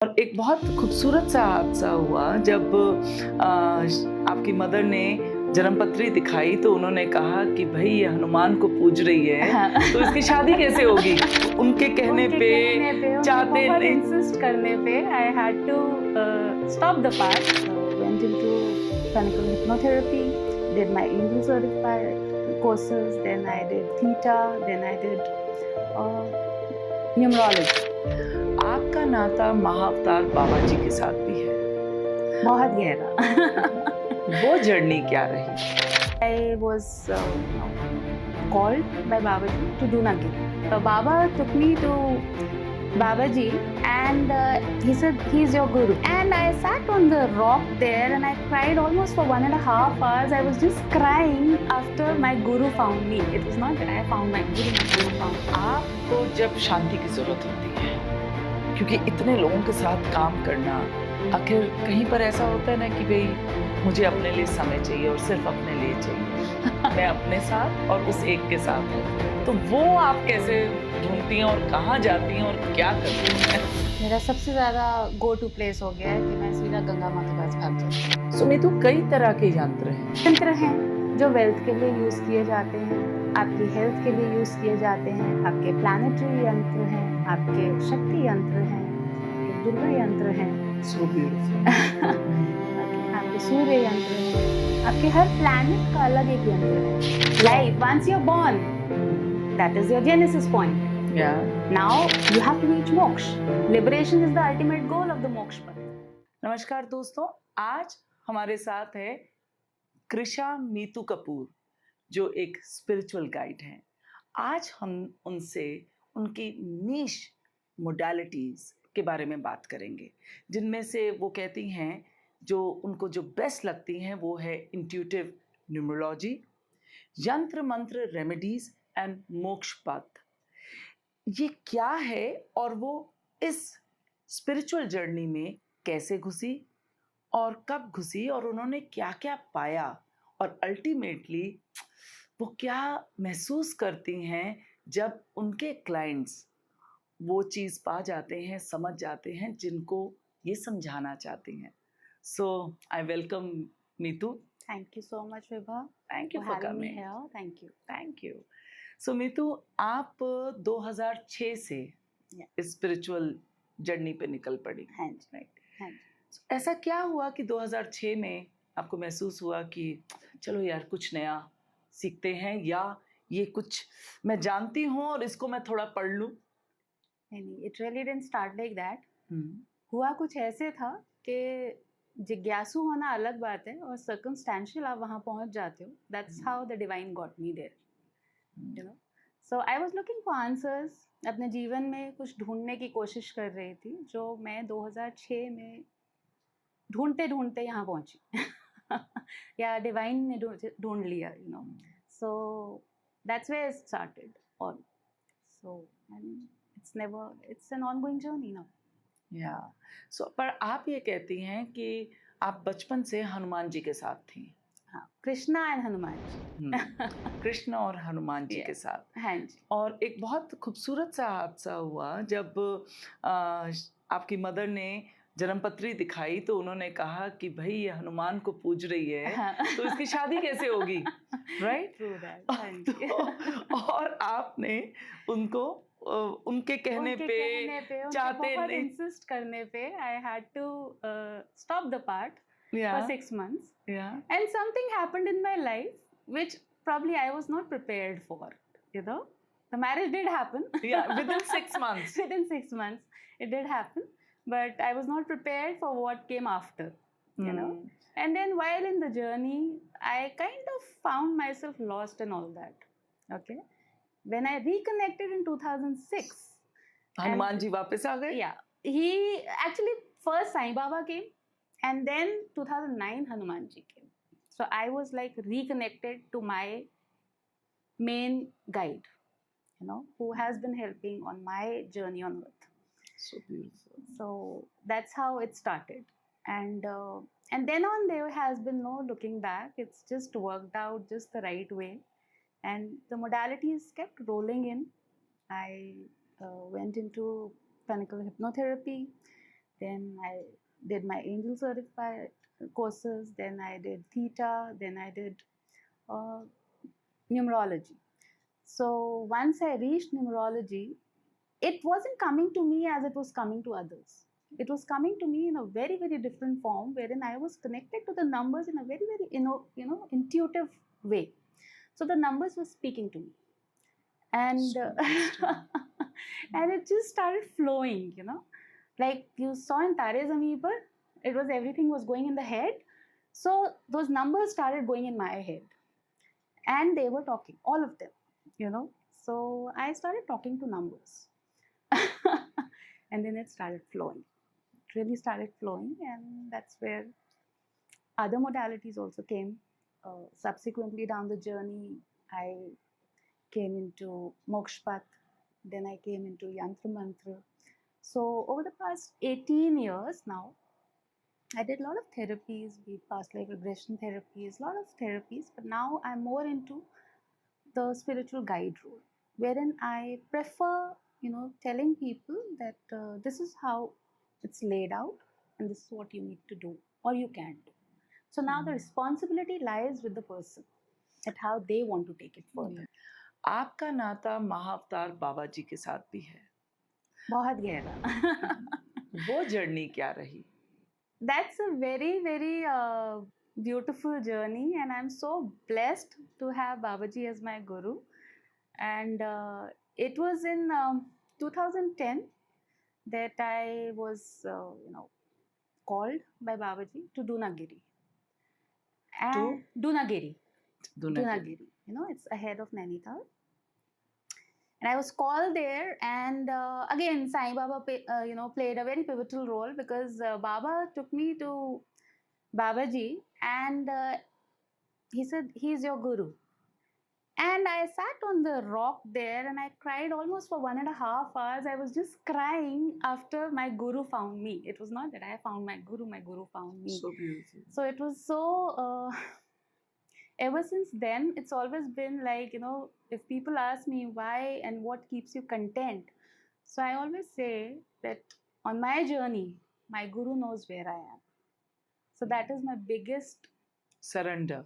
और एक बहुत खूबसूरत सा हादसा हुआ जब आपकी मदर ने जन्मपत्री दिखाई तो उन्होंने कहा कि भाई ये हनुमान को पूज रही है। हाँ। तो इसकी शादी कैसे होगी? उनके कहने पे चाहते बहुत नहीं इंसिस्ट करने पे I had to stop the part. Went into clinical hypnotherapy, did my angel certified courses, then I did theta, then I did numerology. आपका नाता महाअवतार बाबा जी के साथ भी है। बहुत गहरा। वो जर्नी क्या रही? I was called by Babaji to do Nagin. Baba took me to Babaji and he said, he's your guru. And I sat on the rock there and I cried almost for 1.5 hours. I was just crying after my guru found me. It was not that I found my guru found me. आपको जब शांति की जरूरत होती है, क्योंकि इतने लोगों के साथ काम करना, आखिर कहीं पर ऐसा होता है ना कि भाई मुझे अपने लिए समय चाहिए और सिर्फ अपने लिए चाहिए। मैं अपने साथ और उस एक के साथ हूँ। तो वो आप कैसे ढूंढती हैं और कहाँ जाती हैं और क्या करती हैं? मेरा सबसे ज़्यादा गो टू प्लेस हो गया है कि मैं सीधा गंगा माँ के पास भाग जाती हूँ। सुमितु, कई तरह के यंत्र हैं। यंत्र हैं जो वेल्थ के लिए यूज़ किए जाते हैं, आपकी हेल्थ के लिए यूज़ किए जाते हैं, आपके प्लानिटरी यंत्र हैं, आपके शक्ति यंत्र हैं, आपके दुर्गा यंत्र हैं, So beautiful. आपके सूर्य यंत्र हैं, आपके हर प्लैनेट का अलग एक यंत्र है। Life, once you're born, that is your genesis point. Yeah. Now you have to reach moksha. Liberation is the ultimate goal of the moksha path. नमस्कार दोस्तों, आज हमारे साथ है कृषा मीतू कपूर, जो एक स्पिरिचुअल गाइड हैं। आज हम उनसे उनकी नीश मोडालिटीज के बारे में बात करेंगे, जिनमें से वो कहती हैं जो उनको जो बेस्ट लगती हैं वो है इंट्यूटिव न्यूमरोलॉजी, यंत्र मंत्र रेमेडीज एंड मोक्ष पथ। ये क्या है और वो इस स्पिरिचुअल जर्नी में कैसे घुसी और कब घुसी और उन्होंने क्या क्या पाया और अल्टीमेटली वो क्या महसूस करती हैं जब उनके क्लाइंट्स वो चीज़ पा जाते हैं, समझ जाते हैं जिनको ये समझाना चाहती हैं। So I welcome Meetu. Thank you so much, Vibha. Thank you for for having me coming. here. Thank you. Thank you. सो मीतू, आप 2006 से Yeah. स्पिरिचुअल जर्नी पे निकल पड़ी। हाँ जी, राइट। हाँ जी। ऐसा क्या हुआ कि 2006 में आपको महसूस हुआ कि चलो यार कुछ नया सीखते हैं, या ये कुछ मैं जानती हूँ और इसको मैं थोड़ा पढ़ लूँ? नहीं, it really didn't start like that. हुआ कुछ ऐसे था कि जिज्ञासु होना अलग बात है और circumstantial आप वहाँ पहुँच जाते हो. That's how the divine got me there. You know. So I was looking for answers. अपने जीवन में कुछ ढूंढने की कोशिश कर रही थी जो मैं 2006 में ढूंढते ढूंढते यहाँ पहुंची या डिवाइन ने ढूंढ लिया, you know. So that's where it started all. So it's an ongoing journey now. या पर आप ये कहती हैं कि आप बचपन से हनुमान जी के साथ थी। हाँ, कृष्णा एंड हनुमान जी। कृष्ण और हनुमान जी के साथ। हाँ जी। और एक बहुत खूबसूरत सा हादसा हुआ जब आपकी मदर ने जन्मपत्री दिखाई तो उन्होंने कहा कि भाई ये हनुमान को पूज रही है। हाँ. तो इसकी शादी कैसे होगी? राइट। True that. हाँ जी। और आपने उनको उनके कहने पे चाहते बहुत नहीं इंसिस्ट करने पे I had to stop the part for 6 months. Yeah. And something happened in my life which probably I was not prepared for, you know. The marriage did happen. Yeah, within 6 months. Within 6 months it did happen, but I was not prepared for what came after, you know. And then while in the journey I kind of found myself lost and all that. Okay. When I reconnected in 2006, Hanuman ji वापस आ गए? Yeah, he actually first Sai Baba came, and then 2009 Hanuman ji came. So I was like reconnected to my main guide, you know, who has been helping on my journey on earth. So beautiful. So that's how it started, and then on there has been no looking back. It's just worked out just the right way, and the modalities kept rolling in. I went into clinical hypnotherapy, Then I did my angel certified courses. Then I did theta. Then I did uh, numerology. So once I reached numerology, it wasn't coming to me as it was coming to others. It was coming to me in a very, very different form, wherein I was connected to the numbers in a very, very intuitive way. So the numbers were speaking to me, and and it just started flowing. Like you saw in Tare Zameen Par, it was everything was going in the head. So those numbers started going in my head, and they were talking, all of them. So I started talking to numbers. And then it started flowing. It really started flowing, and that's where other modalities also came. Subsequently down the journey, I came into Mokshpath, then I came into Yantra Mantra. So over the past 18 years now, I did a lot of therapies, be it past life regression therapies, a lot of therapies, but now I'm more into the spiritual guide role, wherein I prefer, telling people that this is how it's laid out and this is what you need to do or you can do. So now the responsibility lies with the person at how they want to take it further. आपका नाता महाअवतार बाबा जी के साथ भी है, बहुत गहरा. वो journey क्या रही? That's a very, very beautiful journey, and I'm so blessed to have Babaji as my guru. And it was in 2010 that I was, called by Babaji to Dunagiri. And Dunagiri. It's ahead of Nainital. And I was called there, and again, Sai Baba, played a very pivotal role, because Baba took me to Babaji, and he said, "He's your guru." And I sat on the rock there, and I cried almost for 1.5 hours. I was just crying after my guru found me. It was not that I found my guru found me. So beautiful. So it was so... ever since then, it's always been like, if people ask me why and what keeps you content, so I always say that on my journey, my guru knows where I am. So that is my biggest surrender,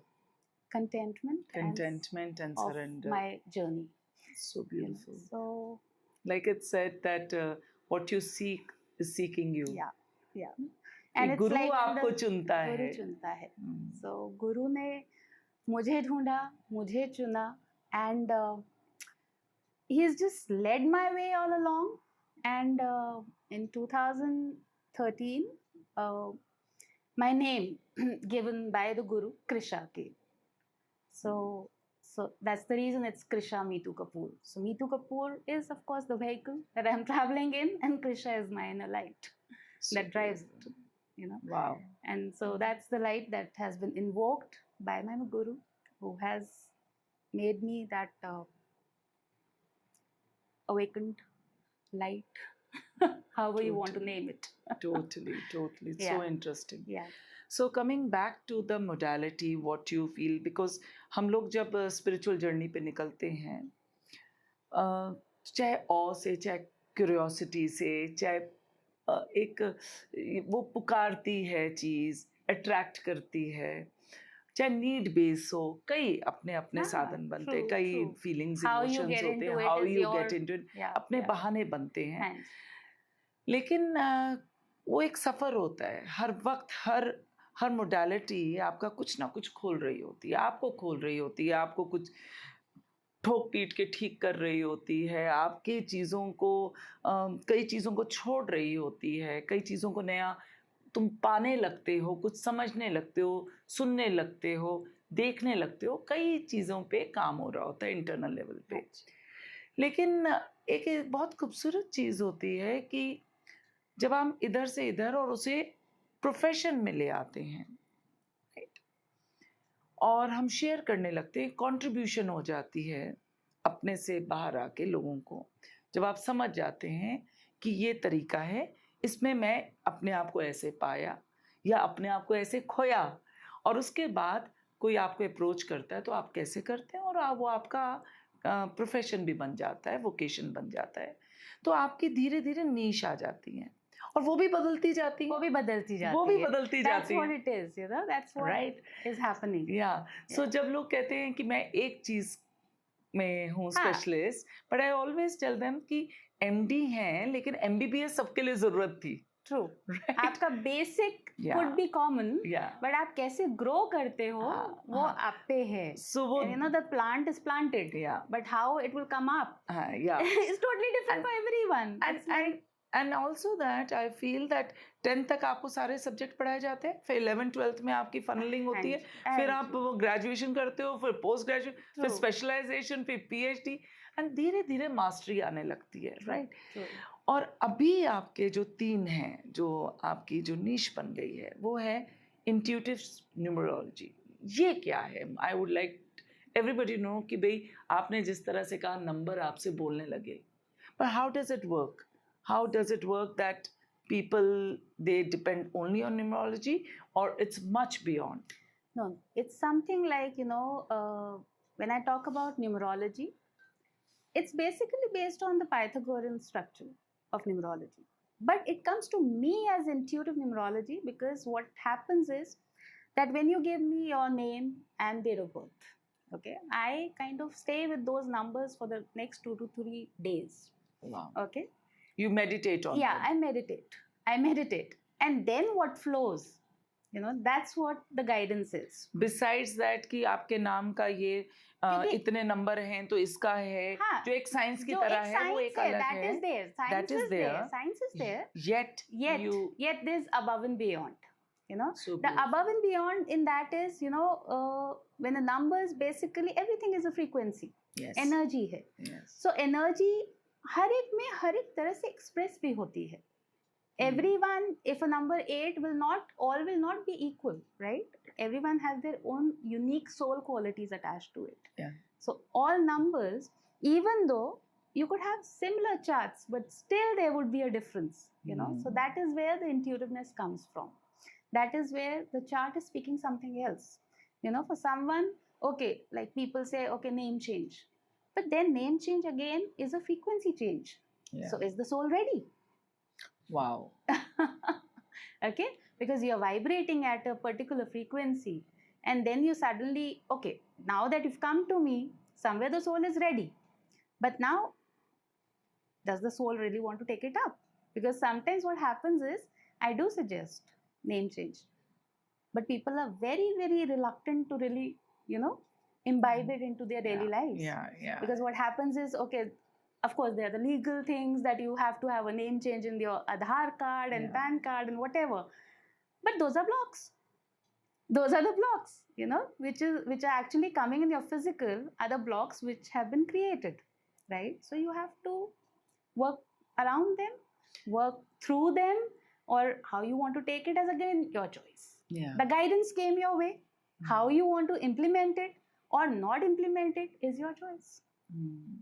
contentment and surrender, my journey. So beautiful. So, like it said that what you seek is seeking you. Yeah. And it's guru like आपको चुनता है. Guru चुनता है. So guru ने मुझे ढूंढा, मुझे चुना, and he's just led my way all along. And in 2013, my name given by the guru, Krisha came. So that's the reason it's Krisha Meetu Kapoor. So Meetu Kapoor is, of course, the vehicle that I'm traveling in, and Krisha is my inner light that drives it. Wow. And so that's the light that has been invoked by my guru, who has made me that awakened light, however you want to name it. Totally. It's Yeah. So interesting. Yeah. So coming back to the modality, what you feel, because हम लोग जब spiritual journey पे निकलते हैं, चाहे awe से, चाहे curiosity से, चाहे एक वो पुकारती है चीज़, attract करती है, चाहे नीड बेस हो, कई अपने अपने साधन बनते हैं, कई फीलिंग्स इमोशंस होते हैं, how you get into it, अपने बहाने बनते हैं. लेकिन वो एक सफ़र होता है. हर वक्त हर मोडालिटी आपका कुछ ना कुछ खोल रही होती है, आपको खोल रही होती है, आपको कुछ ठोक पीट के ठीक कर रही होती है, आपकी चीज़ों को कई चीज़ों को छोड़ रही होती है, कई चीज़ों को नया तुम पाने लगते हो, कुछ समझने लगते हो, सुनने लगते हो, देखने लगते हो, कई चीज़ों पे काम हो रहा होता है इंटरनल लेवल पे. लेकिन एक बहुत खूबसूरत चीज़ होती है कि जब हम इधर से इधर और उसे प्रोफेशन में ले आते हैं, राइट, और हम शेयर करने लगते हैं, कंट्रीब्यूशन हो जाती है अपने से बाहर आके लोगों को. जब आप समझ जाते हैं कि ये तरीका है, इसमें मैं अपने आप को ऐसे पाया या अपने आप को ऐसे खोया, और उसके बाद कोई आपको अप्रोच करता है तो आप कैसे करते हैं, और वो आपका प्रोफेशन भी बन जाता है, वोकेशन बन जाता है. तो आपकी धीरे धीरे नीश आ जाती हैं, और वो भी बदलती जाती वो है, भी बदलती जाती वो भी है. बदलती That's जाती what है, it is, you know, that's what right? is happening. या सो Yeah. जब लोग कहते हैं कि मैं एक चीज में हूँ हाँ. Specialist, but I always tell them कि एमडी हैं लेकिन एमबीबीएस सबके लिए जरूरत थी, True. राइट? आपका basic Yeah. could be common, या but आप कैसे grow करते हो हाँ, वो हाँ. आप पे है. सो वो And you know the plant is planted, या but how it will come up हाँ या is totally different for everyone. It's like and also that I feel that 10th तक आपको सारे सब्जेक्ट पढ़ाए जाते हैं, फिर 11th 12th में आपकी फनलिंग होती है, फिर आप वो ग्रेजुएशन करते हो, फिर पोस्ट ग्रेजुएशन, फिर True. स्पेशलाइजेशन, फिर पीएचडी, एंड धीरे धीरे मास्टरी आने लगती है, राइट? True. और अभी आपके जो 3 हैं, जो आपकी जो नीश बन गई है, वो है इंट्यूटिव न्यूमरोलॉजी. ये क्या है? I would like everybody know कि भाई आपने जिस तरह से कहा नंबर आपसे बोलने लगे, but how does it work? How does it work that people, they depend only on numerology, or it's much beyond? No, it's something like, you know, when I talk about numerology, it's basically based on the Pythagorean structure of numerology. But it comes to me as intuitive numerology because what happens is that when you give me your name and date of birth, okay, I kind of stay with those numbers for the next 2 to 3 days. Wow. Okay. You meditate on Yeah, them. I meditate, and then what flows, you know, that's what the guidance is. Besides that कि आपके नाम का ये क्योंकि- इतने number हैं तो इसका है, हाँ, जो एक साइंस की जो तरह एक है, वो science एक है, अलग that है. is there. Science That is is there. there. Science is there. Yet Yet there's above and beyond. You know, so the beautiful. above and beyond in that is, you know, when the numbers, basically everything is a frequency. Yes. Energy है. Yes. So energy हर एक में हर एक तरह से express भी होती है. Everyone, if a number 8 will not be equal, right? Everyone has their own unique soul qualities attached to it. Yeah. So all numbers, even though you could have similar charts, but still there would be a difference, you know. So that is where the intuitiveness comes from. That is where the chart is speaking something else. You know, for someone, okay, like people say, okay, name change. But then name change again is a frequency change. Yeah. So is the soul ready? Wow. Okay, because you're vibrating at a particular frequency, and then you suddenly, okay, now that you've come to me, somewhere the soul is ready, but now does the soul really want to take it up? Because sometimes what happens is I do suggest name change, but people are very, very reluctant to really, you know, imbibe it into their daily lives. Yeah. Because what happens is, okay, of course, there are the legal things that you have to have a name change in your Aadhaar card and Yeah. PAN card and whatever. But those are blocks. Those are the blocks, you know, which are actually coming in your physical, are the blocks which have been created, right? So you have to work around them, work through them, or how you want to take it as, again, your choice. Yeah. The guidance came your way. How you want to implement it or not implement it is your choice.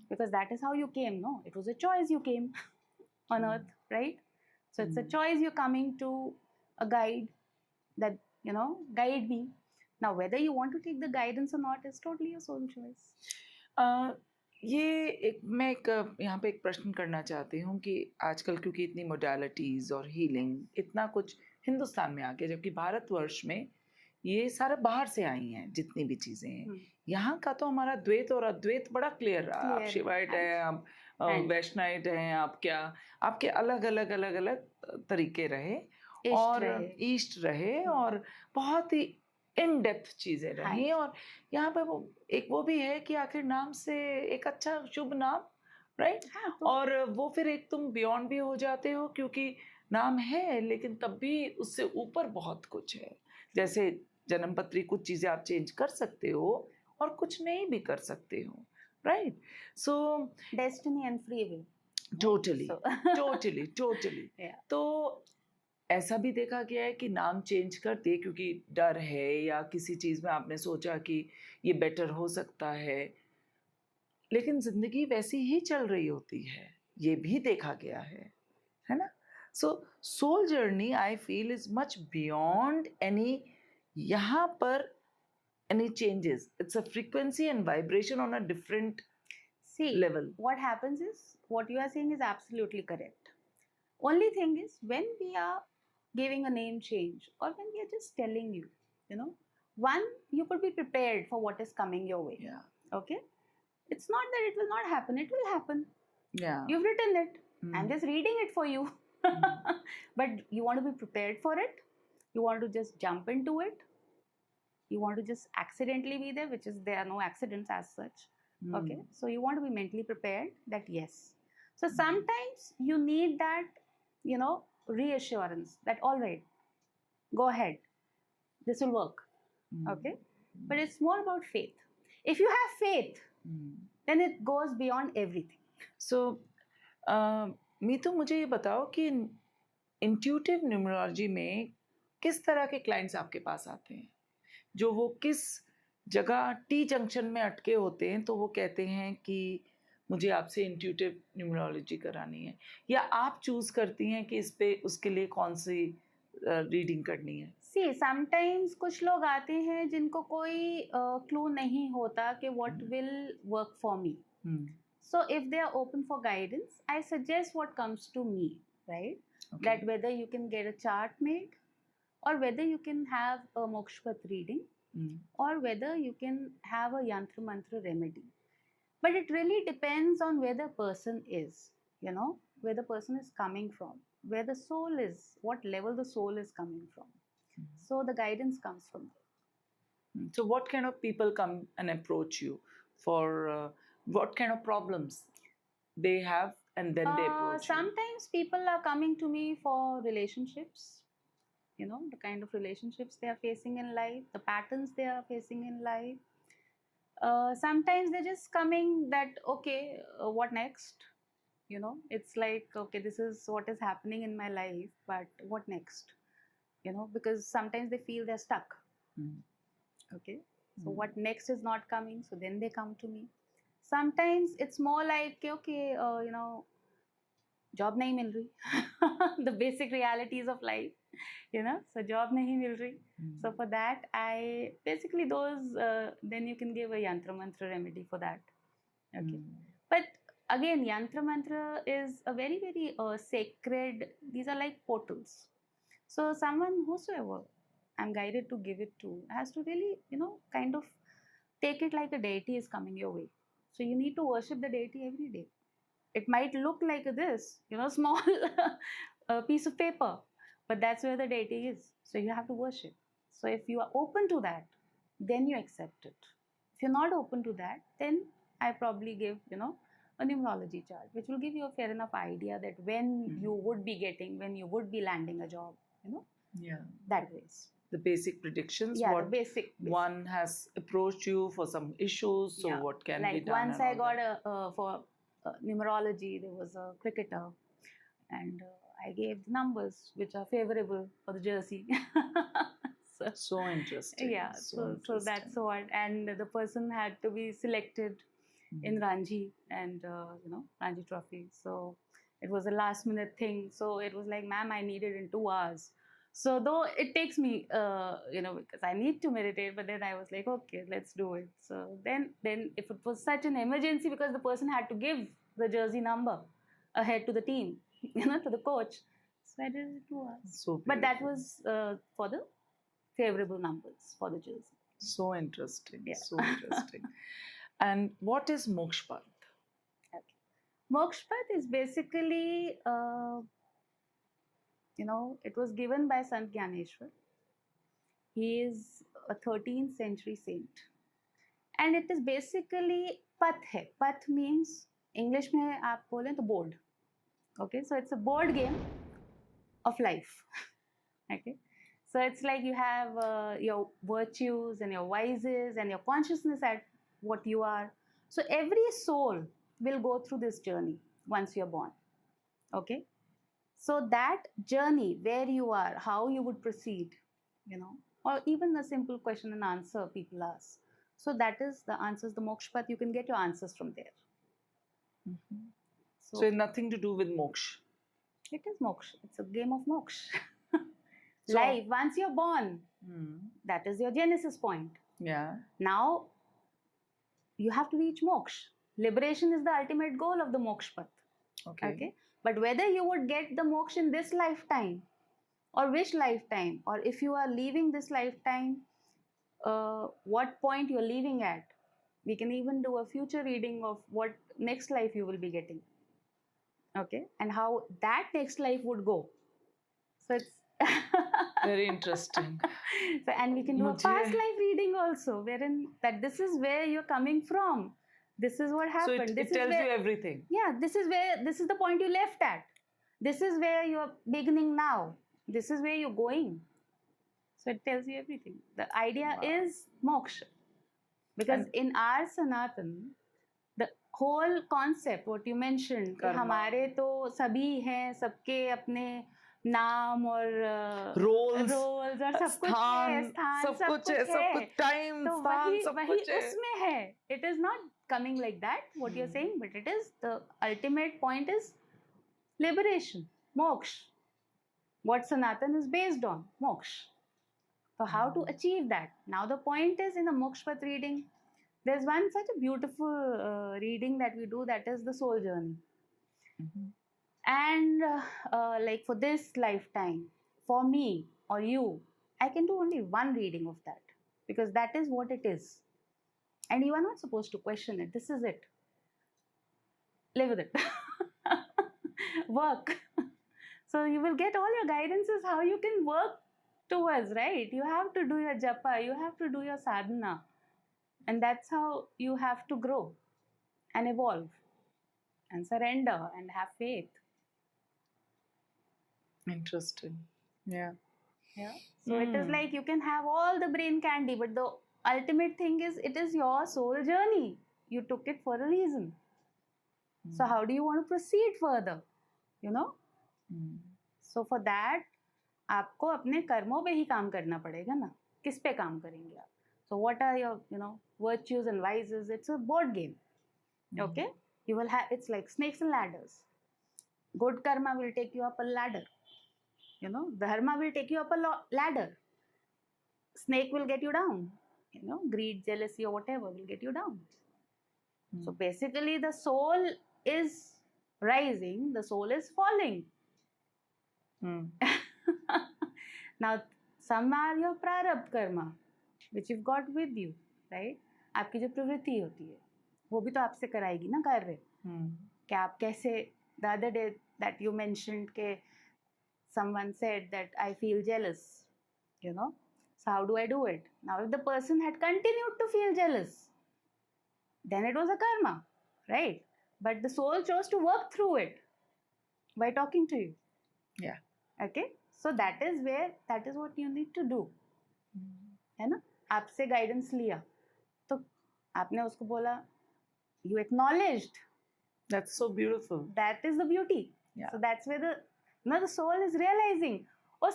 Because that is how you came, no? It was a choice you came on earth, right? So it's a choice you're coming to a guide that, you know, guide me. Now, whether you want to take the guidance or not is totally your soul choice. ये मैं यहाँ पे एक प्रश्न करना चाहती हूँ कि आजकल क्योंकि इतनी मोडालिटीज़ और हीलिंग इतना कुछ हिंदुस्तान में आ गया, जबकि भारतवर्ष में ये सारा बाहर से आई हैं जितनी भी चीज़ें हैं. यहाँ का तो हमारा द्वैत और अद्वैत बड़ा क्लियर रहा. आप शिवाइट हैं, आप वैष्णवाइट हैं, आप क्या, आपके अलग अलग तरीके रहे और ईस्ट रहे और बहुत ही इन डेप्थ चीज़ें रही. और यहाँ पे वो भी है कि आखिर नाम से एक अच्छा शुभ नाम, राइट? और वो फिर एक तुम बियॉन्ड भी हो जाते हो क्योंकि नाम है, लेकिन तब भी उससे ऊपर बहुत कुछ है. जैसे जन्म पत्री, कुछ चीज़ें आप चेंज कर सकते हो और कुछ नहीं भी कर सकते हो, right? So destiny and free will. Totally. तो ऐसा भी देखा गया है कि नाम चेंज कर दिए क्योंकि डर है या किसी चीज़ में आपने सोचा कि ये बेटर हो सकता है, लेकिन जिंदगी वैसी ही चल रही होती है, ये भी देखा गया है ना? So soul journey I feel is much beyond any यहाँ पर any changes. It's a frequency and vibration on a different level. What happens is, what you are saying is absolutely correct. Only thing is, when we are giving a name change or when we are just telling you, one, you could be prepared for what is coming your way. Yeah. Okay? It's not that it will not happen, it will happen. Yeah. You've written it. I'm just reading it for you. But you want to be prepared for it. You want to just jump into it. You want to just accidentally be there, which is there are no accidents as such. Okay, so you want to be mentally prepared that yes. So sometimes you need that, reassurance that all right, go ahead, this will work. Okay, but it's more about faith. If you have faith, then it goes beyond everything. So, Meetu मुझे ये बताओ कि intuitive numerology में किस तरह के clients आपके पास आते हैं, जो वो किस जगह टी जंक्शन में अटके होते हैं, तो वो कहते हैं कि मुझे आपसे इंट्यूटिव न्यूमरोलॉजी करानी है, या आप चूज करती हैं कि इस पे उसके लिए कौन सी रीडिंग करनी है? सी समटाइम्स कुछ लोग आते हैं जिनको कोई क्लू नहीं होता कि what will work for me. So if they are open for guidance, I suggest what comes to me, right? Okay. That whether you can get a chart made, or whether you can have a Mokshpat reading, or whether you can have a Yantra Mantra remedy. But it really depends on where the person is, where the person is coming from, where the soul is, what level the soul is coming from. So the guidance comes from there. So what kind of people come and approach you for what kind of problems they have, and then they approach sometimes you? People are coming to me for relationships, the kind of relationships they are facing in life, the patterns they are facing in life. Sometimes they're just coming that, okay, what next? It's like, okay, this is what is happening in my life, but what next? Because sometimes they feel they're stuck. Okay, so what next is not coming, so then they come to me. Sometimes it's more like, okay, job nahi mil rahi. The basic realities of life, so job nahi mil rahi. So for that, I basically then you can give a Yantra Mantra remedy for that. Okay, but again, Yantra Mantra is a very, very sacred, these are like portals. So someone, whosoever I'm guided to give it to, has to really, kind of take it like a deity is coming your way. So you need to worship the deity every day. It might look like this, small piece of paper, but that's where the deity is. So you have to worship. So if you are open to that, then you accept it. If you're not open to that, then I probably give, a numerology chart, which will give you a fair enough idea that when you would be landing a job, that ways. The basic predictions. Yeah, the basic. One has approached you for some issues, so what can be done? Once I got for numerology, there was a cricketer, and I gave the numbers which are favorable for the jersey. So interesting. Yeah, so that's what, and the person had to be selected in Ranji and Ranji Trophy. So it was a last minute thing. So it was like, ma'am, I need it in 2 hours. So though it takes me, because I need to meditate, but then I was like, okay, let's do it. So then if it was such an emergency, because the person had to give the jersey number ahead to the team, to the coach. So I did it 2 hours. So but that was for the favorable numbers for the jersey. So interesting. Yeah. So interesting. And what is Mokshpat? Okay. Mokshpat is basically, it was given by Sant Gyaneshwar. He is a 13th century saint. And it is basically path hai. Path means, English mein aap bolen to board. Okay, so it's a board game of life. Okay, so it's like you have your virtues and your vices and your consciousness at what you are. So every soul will go through this journey once you're born. Okay, so that journey, where you are, how you would proceed, or even a simple question and answer people ask. So that is the answers, the Mokshpat, you can get your answers from there. Mm-hmm. So it's nothing to do with moksha. It is moksha. It's a game of moksha. So, life, once you're born, that is your genesis point. Yeah. Now, you have to reach moksha. Liberation is the ultimate goal of the Mokshpat. Okay. But whether you would get the moksha in this lifetime or which lifetime, or if you are leaving this lifetime, what point you're leaving at, we can even do a future reading of what next life you will be getting, okay, and how that next life would go. So it's very interesting. So, and we can do a past life reading also, wherein that this is where you're coming from, this is what happened, so this it tells is where, you everything. Yeah, this is the point you left at, this is where you're beginning now, this is where you're going. So it tells you everything. The idea is moksha, because in our Sanatan, the whole concept what you mentioned, हमारे तो सभी हैं, सबके अपने नाम और roles और सब कुछ है, स्थान सब कुछ है, सब कुछ टाइम, तो वही उसमें है. It is not coming like that what you're saying, but it is the ultimate point is liberation, moksha. What Sanatan is based on, moksha. So how to achieve that? Now the point is, in the Mokshpat reading, there's one such a beautiful reading that we do, that is the soul journey. And like for this lifetime, for me or you, I can do only one reading of that, because that is what it is. And you are not supposed to question it. This is it. Live with it. Work. So you will get all your guidances how you can work towards, right? You have to do your japa, you have to do your sadhana. And that's how you have to grow and evolve and surrender and have faith. Interesting. Yeah. So it is like you can have all the brain candy, but the ultimate thing is, it is your soul journey. You took it for a reason. So how do you want to proceed further? You know? So for that, आपको अपने कर्मों पे ही काम करना पड़ेगा ना. किस पे काम करेंगे आप? So what are your, virtues and vices? It's a board game. Okay? You will have, it's like snakes and ladders. Good karma will take you up a ladder. Dharma will take you up a ladder. Snake will get you down. Greed, jealousy, or whatever will get you down. So basically, the soul is rising, the soul is falling. Now, some are your prarabdha karma, which you've got with you, right? आपकी जो प्रवृत्ति होती है, वो भी तो आपसे कराएगी ना कार्य. कि आप कैसे, the other day that you mentioned के someone said that I feel jealous, so how do I do it? Now if the person had continued to feel jealous, then it was a karma, right? But the soul chose to work through it by talking to you. Yeah. Okay? So that is what you need to do. है ना? आपसे guidance लिया, तो आपने उसको बोला, you acknowledged. That's so beautiful. That is the beauty. Yeah. So that's where the soul is realizing,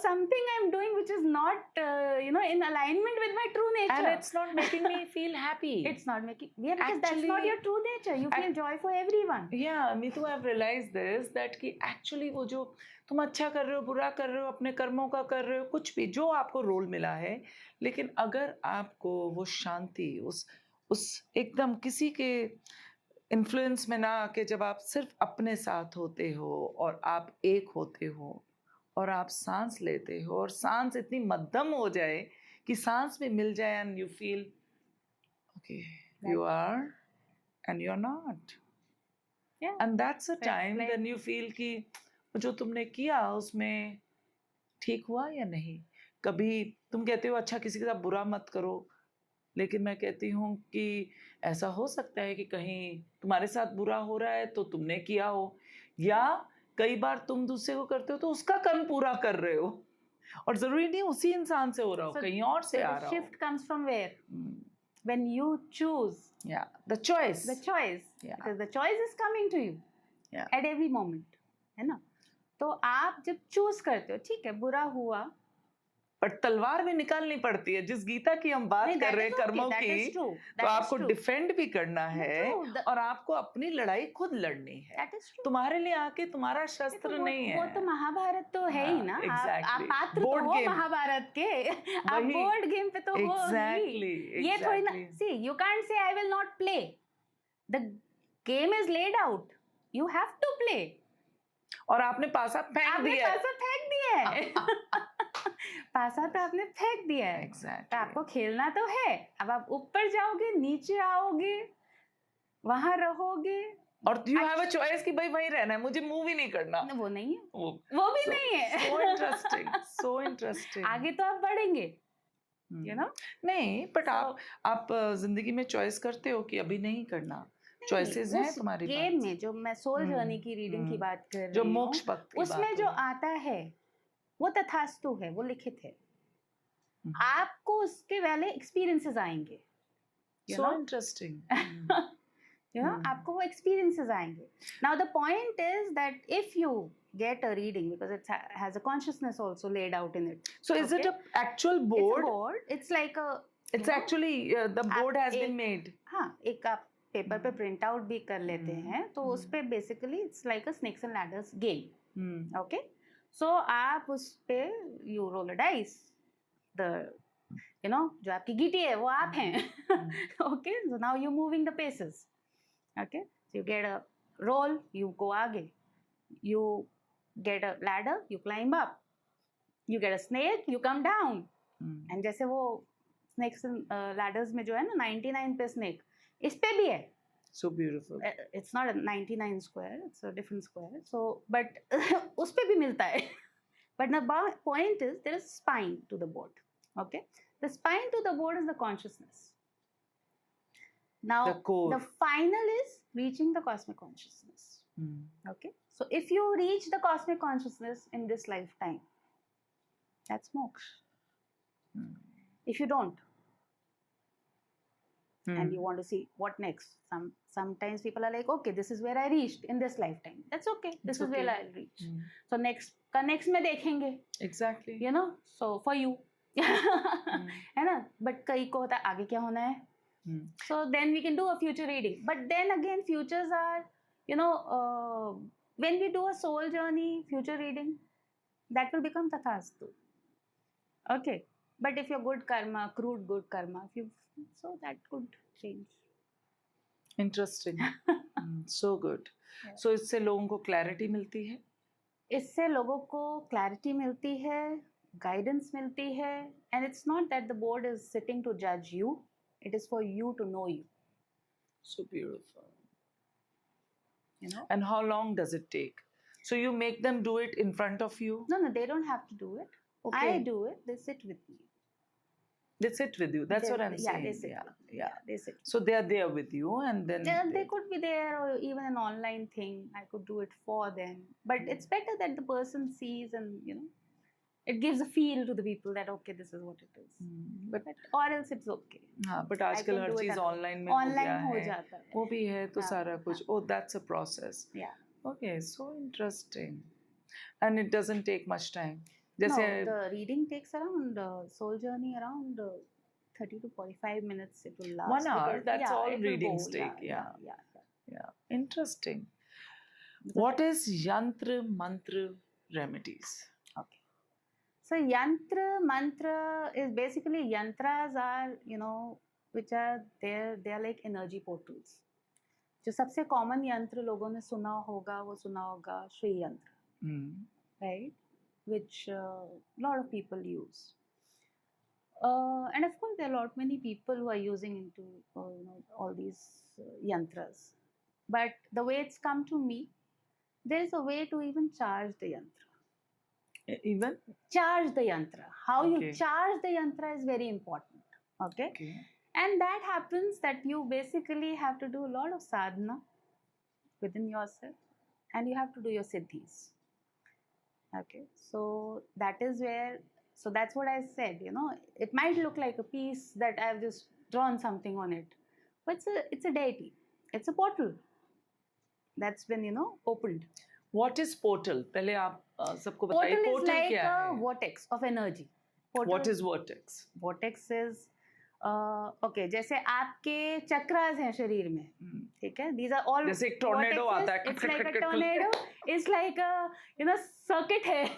something I'm doing which is not, in alignment with my true nature. And it's not making me feel happy. It's not making, because actually, that's not your true nature. You feel joy for everyone. Yeah, me too. I've realized this, that कि actually वो जो तुम अच्छा कर रहे हो, बुरा कर रहे हो, अपने कर्मों का कर रहे हो, कुछ भी जो आपको रोल मिला है, लेकिन अगर आपको वो शांति, उस एकदम किसी के इन्फ्लुएंस में ना आके, जब आप सिर्फ अपने साथ होते हो और आप एक होते हो और आप सांस लेते हो और सांस इतनी मध्यम हो जाए कि सांस भी मिल जाए, and you feel okay, you are and you're not. Yeah. And that's a time when you feel कि जो तुमने किया उसमें ठीक हुआ या नहीं. कभी तुम कहते हो अच्छा किसी के साथ बुरा मत करो, लेकिन मैं कहती हूँ कि ऐसा हो सकता है कि कहीं तुम्हारे साथ बुरा हो रहा है तो तुमने किया हो, या कई बार तुम दूसरे को करते हो तो उसका कर्म पूरा कर रहे हो, और जरूरी नहीं उसी इंसान से हो रहा हो, कहीं और से आ रहा हो. Shift comes from where? When you choose. Yeah, the choice. Yeah. Because the choice is coming to you. Yeah. At every moment. है ना? तो आप जब चूज करते हो, ठीक है, बुरा हुआ, पर तलवार भी निकालनी पड़ती है. जिस गीता की हम बात कर रहे हैं कर्मों की, तो आपको डिफेंड भी करना है और आपको अपनी लड़ाई खुद लड़नी है. तुम्हारे लिए आके तुम्हारा शस्त्र नहीं है. वो तो महाभारत तो है ही ना. आप पात्र तो हो महाभारत के, आप बोर्ड गेम पे तो हो ही. ये थोड़ी ना, see, you can't say I will not play. The game is laid out. You have to play. और आपने पासा फेंक दिया है। पासा फेंक दिया है। पासा तो आपने फेंक दिया है। Exactly. तो आपको खेलना तो है, अब आप ऊपर जाओगे, नीचे आओगे, वहां रहोगे, और यू हैव अ चॉइस कि भाई वहीं रहना है, मुझे मूव ही नहीं करना। वो नहीं है, वो भी नहीं है। so interesting, so interesting. आगे तो आप बढ़ेंगे, you know? नहीं, बट आप जिंदगी में चॉइस करते हो कि अभी नहीं करना, चॉइसेस हैं तुम्हारी गेम में। जो मैं सोल जर्नी की रीडिंग की बात कर रही हूँ, जो मोक्ष पथ की उसमें जो आता है वो तथास्तु है, वो लिखित है। आपको उसके वाले एक्सपीरियंसेस आएंगे, so interesting. You know, आपको वो experiences आएंगे. Now the point is that if you get a reading, because it has a consciousness also laid out in it. So is it a actual board? It's a board. It's like a. It's actually the board has been made. हाँ, एक आप paper पे print out भी कर लेते हैं, तो उस पे basically it's like a snakes and ladders game. Okay, so आप उस पे you roll a dice, the you know जो आपकी गीटी है वो आप हैं. Okay, so now you moving the pieces. Okay, so you get a roll, you go aage. You get a ladder, you climb up. You get a snake, you come down. And जैसे वो snakes and ladders में जो है ना 99 पे snake, इस पे भी है. So beautiful. It's not a 99 square, it's a different square. So, but उस पे भी मिलता है. But the point is there is spine to the board. Okay, the spine to the board is the consciousness. Now, the final is reaching the cosmic consciousness. Okay, so if you reach the cosmic consciousness in this lifetime, that's moksha. If you don't, and you want to see what next, sometimes people are like, okay, this is where I reached in this lifetime. That's okay. This is where I'll reach. So next में देखेंगे. Exactly. You know, so for you, है ना? But कई को होता है आगे क्या होना है? So then we can do a future reading. But then again, futures are, you know, when we do a soul journey future reading, that will become tathastu. Okay. But if you're good karma, accrued good karma, so that could change. Interesting. So good. Yeah. So इससे लोगों को clarity मिलती है? इससे लोगों को clarity मिलती है, guidance मिलती है, and it's not that the board is sitting to judge you. It is for you to know you. So beautiful. You know? And how long does it take? So you make them do it in front of you? No, they don't have to do it. Okay. I do it. They sit with me. They sit with you. That's what I'm saying. They sit. Yeah, they sit. So they are there with you, and then they could be there, or even an online thing. I could do it for them. But it's better that the person sees, and you know, it gives a feel to the people that okay, this is what it is. But or else it's okay. हाँ, but आजकल हर चीज़ online में हो जाता है. वो भी है तो सारा कुछ. Oh, that's a process. Yeah. Okay, so interesting. And it doesn't take much time. No, the reading takes around soul journey around 30 to 45 minutes. It will last. 1 hour. That's all readings take. Yeah. Interesting. What is yantra mantra remedies? Okay. So yantra mantra is basically yantras are, you know, which are there. They are like energy portals. जो सबसे common यंत्र लोगों ने सुना होगा श्री यंत्र, right? Which a lot of people use, and of course there are many people who are using into you know, all these yantras. But the way it's come to me, there is a way to even charge the yantra. Even charge the yantra. How you charge the yantra is very important. Okay. And that happens that you basically have to do a lot of sadhana within yourself, and you have to do your siddhis. Okay, so that is where, so that's what I said, you know, it might look like a piece that I've just drawn something on it, but it's a deity, it's a portal that's been, you know, opened. What is portal? पहले आप सबको बताइए portal is like a vortex of energy. Portal, what is vortex? Vortex is okay, जैसे आपके चक्रास हैं शरीर में, ठीक है? These are all जैसे एक टॉर्नेडो आता है. It's like a tornado. It's like a, you know, circuit है.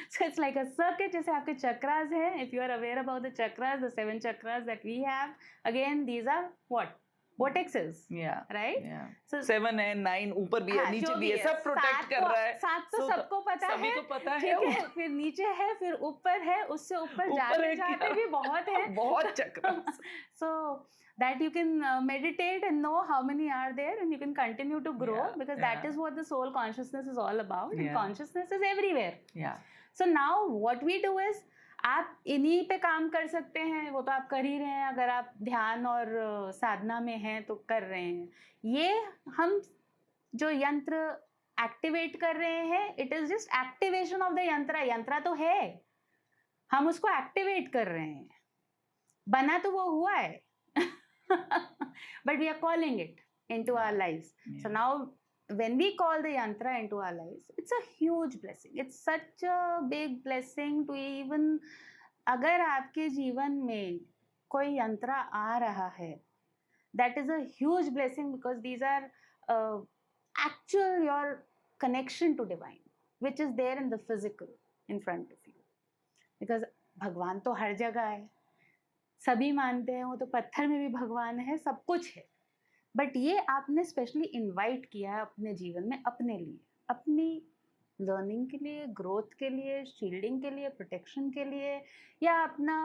So it's like a circuit. जैसे आपके चक्रास हैं. If you are aware about the chakras, the 7 chakras that we have, again these are what? vortexes, Yeah. right? Yeah. So 7 है, 9 ऊपर भी है, हाँ, नीचे जो भी है, सब प्रोटेक्ट कर रहा है. 7 तो So, सबको पता सभी है, को पता है. ठीक है, फिर नीचे है, फिर ऊपर है, उससे ऊपर ऊपर जाते है जाते क्या? भी बहुत है. बहुत चक्र. So that you can meditate and know how many are there, and you can continue to grow, Yeah, because that yeah. is what the soul consciousness is all about, and Yeah. consciousness is everywhere. Yeah. So now what we do is, आप इन्हीं पे काम कर सकते हैं, वो तो आप कर ही रहे हैं, अगर आप ध्यान और साधना में हैं तो कर रहे हैं. ये हम जो यंत्र एक्टिवेट कर रहे हैं, it is just activation of the यंत्र. यंत्र तो है, हम उसको एक्टिवेट कर रहे हैं, बना तो वो हुआ है. But we are calling it into our lives. So now when we call the yantra into our lives, it's a huge blessing. It's such a big blessing to even, अगर आपके जीवन में कोई यंत्र आ रहा है, that is a huge blessing, because these are actual your connection to divine, which is there in the physical in front of you. Because भगवान तो हर जगह है, सभी मानते हैं, वो तो पत्थर में भी भगवान है, सब कुछ है. बट ये आपने स्पेशली इनवाइट किया है अपने जीवन में, अपने लिए, अपनी लर्निंग के लिए, ग्रोथ के लिए, शील्डिंग के लिए, प्रोटेक्शन के लिए, या अपना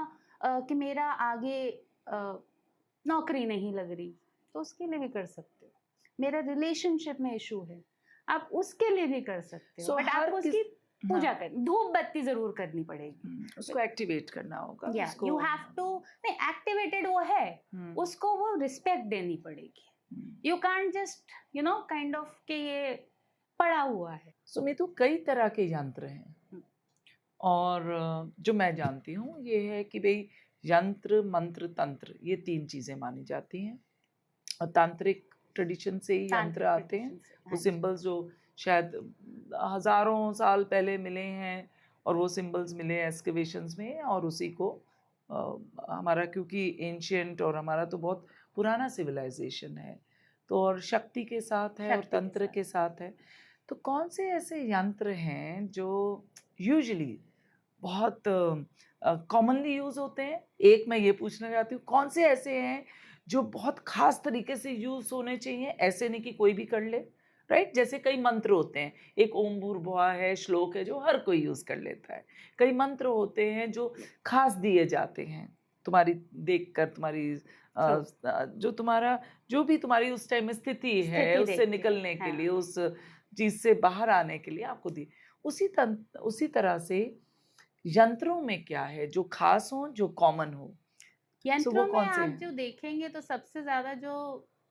कि मेरा आगे नौकरी नहीं लग रही, तो उसके लिए भी कर सकते हो. मेरा रिलेशनशिप में इशू है, आप उसके लिए भी कर सकते हो. बट आपको उसकी पूजा करनी, धूप बत्ती जरूर करनी पड़ेगी, उसको एक्टिवेट करना होगा. You have to. नहीं, एक्टिवेटेड वो है, उसको वो रिस्पेक्ट देनी पड़ेगी. You can't just kind of कि ये पड़ा हुआ है. सुमितु, कई तरह के यंत्र हैं, और जो मैं जानती हूँ ये है कि भाई यंत्र, मंत्र, तंत्र, ये 3 चीजें मानी जाती हैं. और तांत्रिक ट्रेडिशन से ही यंत्र आते हैं. वो सिंबल्स जो शायद हजारों साल पहले मिले हैं, और वो सिंबल्स मिले एक्सकवेशंस में, और उसी को हमारा, क्योंकि एंशिएंट और हमारा तो बहुत पुराना सिविलाइजेशन है, तो और शक्ति के साथ है और तंत्र के साथ है. तो कौन से ऐसे यंत्र हैं जो यूजुअली बहुत कॉमनली यूज होते हैं? एक मैं ये पूछना चाहती हूँ, कौन से ऐसे हैं जो बहुत खास तरीके से यूज होने चाहिए, ऐसे नहीं कि कोई भी कर ले, राइट? जैसे कई मंत्र होते हैं, एक ओम भूर्भुवः है, श्लोक है, जो हर कोई यूज कर लेता है. कई मंत्र होते हैं जो खास दिए जाते हैं, तुम्हारी देखकर, तुम्हारी जो तुम्हारा, जो भी तुम्हारी उस टाइम स्थिति है, उससे निकलने के लिए, उस चीज से बाहर आने के लिए आपको दी. उसी तरह से यंत्रों में क्या है जो खास हो, जो कॉमन हो? यंत्रों में आप जो देखेंगे तो सबसे ज्यादा जो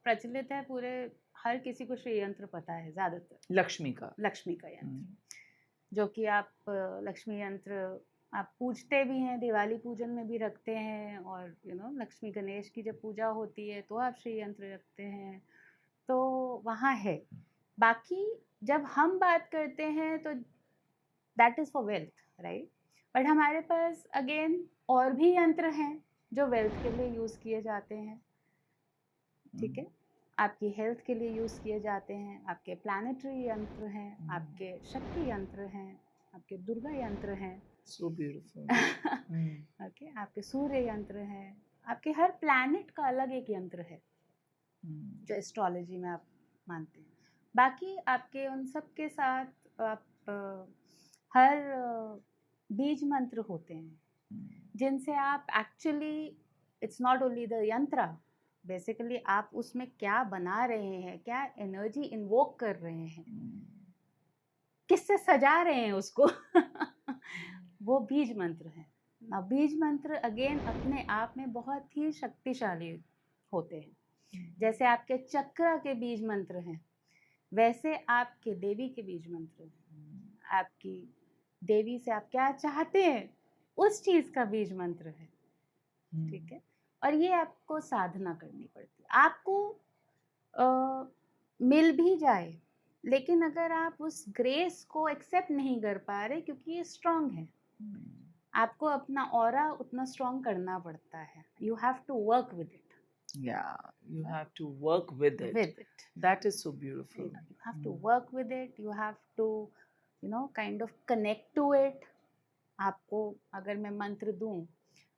प्रचलित है, पूरे हर किसी को श्री यंत्र पता है, ज्यादातर लक्ष्मी का यंत्र, जो कि आप लक्ष्मी यंत्र आप पूजते भी हैं, दिवाली पूजन में भी रखते हैं, और लक्ष्मी गणेश की जब पूजा होती है तो आप श्री यंत्र रखते हैं, तो वहाँ है. बाकी जब हम बात करते हैं तो that is for wealth, right? But हमारे पास अगेन और भी यंत्र हैं जो वेल्थ के लिए यूज किए जाते हैं, ठीक है, आपकी हेल्थ के लिए यूज किए जाते हैं. आपके प्लैनेटरी यंत्र हैं, आपके शक्ति यंत्र हैं, आपके दुर्गा यंत्र हैं, सो ब्यूटीफुल. ओके, आपके सूर्य यंत्र हैं. आपके हर प्लैनेट का अलग एक यंत्र है जो एस्ट्रोलॉजी में आप मानते हैं. बाकी आपके उन सब के साथ आप हर बीज मंत्र होते हैं जिनसे आप actually, it's not only the यंत्र, बेसिकली आप उसमें क्या बना रहे हैं, क्या एनर्जी इन्वोक कर रहे हैं, किससे सजा रहे हैं उसको वो बीज मंत्र है. अब बीज मंत्र अगेन अपने आप में बहुत ही शक्तिशाली होते हैं. जैसे आपके चक्र के बीज मंत्र हैं, वैसे आपके देवी के बीज मंत्र हैं. आपकी देवी से आप क्या चाहते हैं उस चीज का बीज मंत्र है, ठीक है. और ये आपको साधना करनी पड़ती है. आपको मिल भी जाए, लेकिन अगर आप उस ग्रेस को एक्सेप्ट नहीं कर पा रहे, क्योंकि ये स्ट्रांग है, आपको अपना ऑरा उतना स्ट्रांग करना पड़ता है. You have to work with it. Yeah, you have to work with it. That is so beautiful. You have to work with it. You have to, kind of connect to it. आपको अगर मैं मंत्र दूं,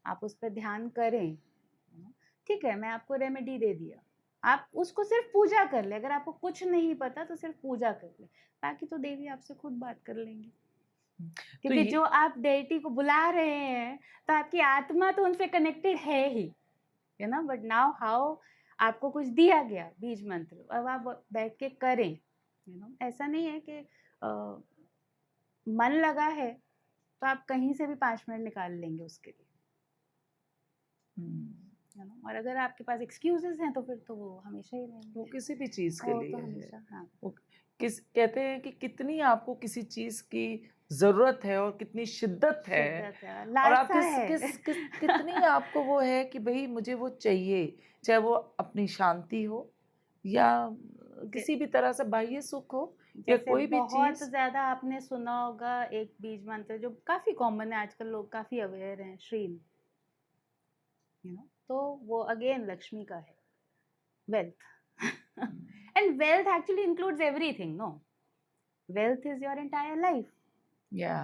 आप उस पर ध्यान करें, ठीक है, मैं आपको रेमेडी दे दिया, आप उसको सिर्फ पूजा कर ले, अगर आपको कुछ नहीं पता तो सिर्फ पूजा कर ले, बाकी तो देवी आपसे खुद बात कर लेंगी। क्योंकि जो आप डेटी को बुला रहे हैं तो आपकी आत्मा तो उनसे कनेक्टेड है ही, you know, but now how आपको कुछ दिया गया बीज मंत्र, अब आप बैठ के करें, यू नो। ऐसा नहीं है कि मन लगा है तो आप कहीं से भी 5 मिनट निकाल लेंगे उसके लिए, यू नो। और अगर आपके पास एक्सक्यूजेस हैं तो फिर तो वो हमेशा ही रहेंगे, वो किसी भी चीज के लिए तो है। हमेशा, हाँ। कहते हैं कि कितनी आपको किसी चीज की जरूरत है और कितनी शिद्दत है, और आप कितनी आपको वो है कि भाई मुझे वो चाहिए, चाहे वो अपनी शांति हो या किसी भी तरह से बाह्य सुख हो या कोई भी चीज। बहुत ज्यादा आपने सुना होगा एक बीज मंत्र जो काफी कॉमन है आजकल, लोग काफी अवेयर हैं, श्रीम, यू नो। तो वो अगेन लक्ष्मी का है, wealth. And wealth actually includes everything, no, wealth is your entire life. या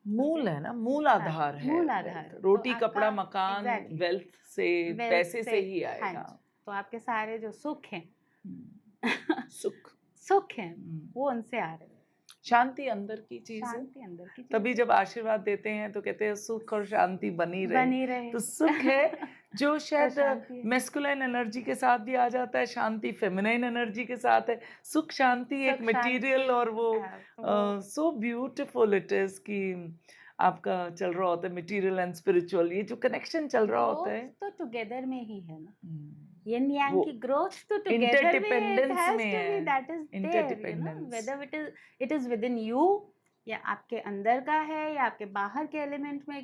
मूल है ना, मूल आधार है, मूल आधार, रोटी कपड़ा मकान वेल्थ से, पैसे से ही आएगा। तो आपके सारे जो सुख हैं सुख हैं वो उनसे आ रहे हैं। शांति अंदर की चीज है, तभी जब आशीर्वाद देते हैं तो कहते हैं सुख और शांति बनी रहे। तो सुख है जो शायद मैस्कुलाइन एनर्जी के साथ भी आ जाता है, शांति फेमिनाइन एनर्जी के साथ है। सुख शांति एक मटेरियल, और वो सो ब्यूटीफुल इट इज कि आपका चल रहा होता है मटेरियल एंड स्पिरिचुअल, ये जो कनेक्शन चल रहा होता है तो टुगेदर में ही है ना, yin yang की growth तो together में है, that is there, you know, whether it is within you या आपके अंदर का है या आपके बाहर के एलिमेंट में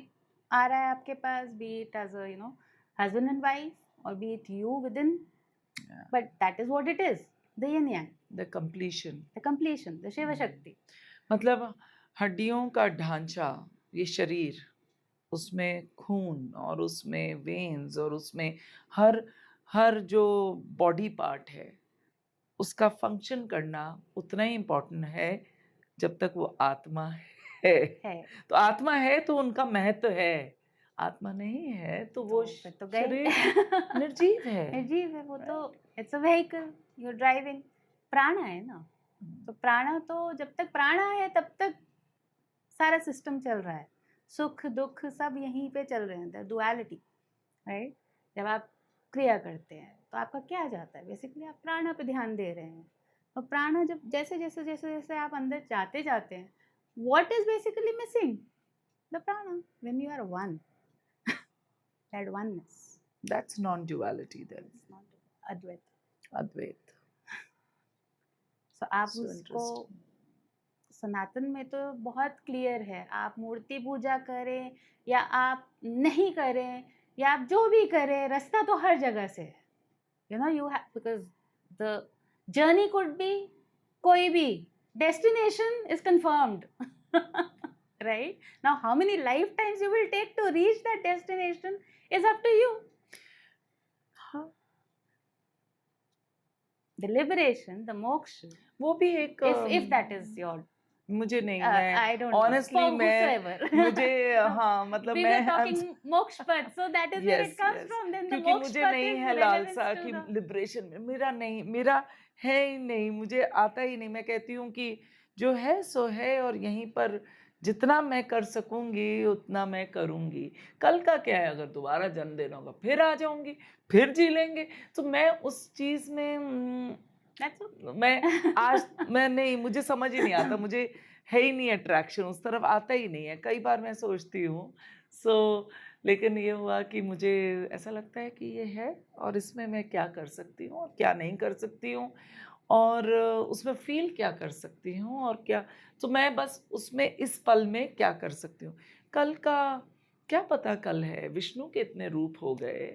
आ रहा है आपके पास, be it as a, you know, husband and wife or be it you within, but that is what it is, the yin yang, the completion, the Shiv Shakti. मतलब हड्डियों का ढांचा, ये शरीर, उसमें खून और उसमें वेन्स और उसमें हर जो बॉडी पार्ट है उसका फंक्शन करना उतना ही इम्पोर्टेंट है जब तक वो आत्मा है। तो आत्मा है तो उनका महत्व है, आत्मा नहीं है तो वो तो शरीर निर्जीव है वो तो it's a vehicle you are driving. Prana है ना, तो प्राणा तो जब तक प्राणा है तब तक सारा सिस्टम चल रहा है, सुख दुख सब यहीं पे चल रहे हैं, डुअलिटी, राइट। जब आप क्रिया करते हैं तो आपका क्या जाता है, बेसिकली आप प्राणा पे ध्यान दे रहे हैं। और प्राणा जब जैसे जैसे जैसे जैसे आप अंदर जाते हैं, what is basically missing, the prana, when you are one, that oneness, that's non duality, that's not Advaita. So आप उसको सनातन में तो बहुत क्लियर है, आप मूर्ति पूजा करें या आप नहीं करें या आप जो भी करें, रास्ता तो हर जगह से है, you know. You have, because the journey could be कोई भी, destination is confirmed, right. Now how many life times you will take to reach that destination is up to you. The liberation, the moksha, वो भी एक, if that is your, मुझे नहीं, मैं honestly मैं मुझे हाँ मतलब मैं मोक्ष पद, so that is where it comes from, then the मोक्ष मुझे नहीं है लालसा कि लिबरेशन में, मेरा है ही नहीं, मुझे आता ही नहीं। मैं कहती हूँ कि जो है सो है, और यहीं पर जितना मैं कर सकूंगी उतना मैं करूंगी। कल का क्या है, अगर दोबारा जन्म देना होगा फिर आ जाऊंगी, फिर जी लेंगे। तो मैं उस चीज में मैं नहीं, मुझे समझ ही नहीं आता, मुझे है ही नहीं अट्रैक्शन, उस तरफ आता ही नहीं है। कई बार मैं सोचती हूँ लेकिन ये हुआ कि मुझे ऐसा लगता है कि ये है और इसमें मैं क्या कर सकती हूँ और क्या नहीं कर सकती हूँ, और उसमें फील क्या कर सकती हूँ और क्या, तो मैं बस उसमें इस पल में क्या कर सकती हूँ। कल का क्या पता, कल है, विष्णु के इतने रूप हो गए,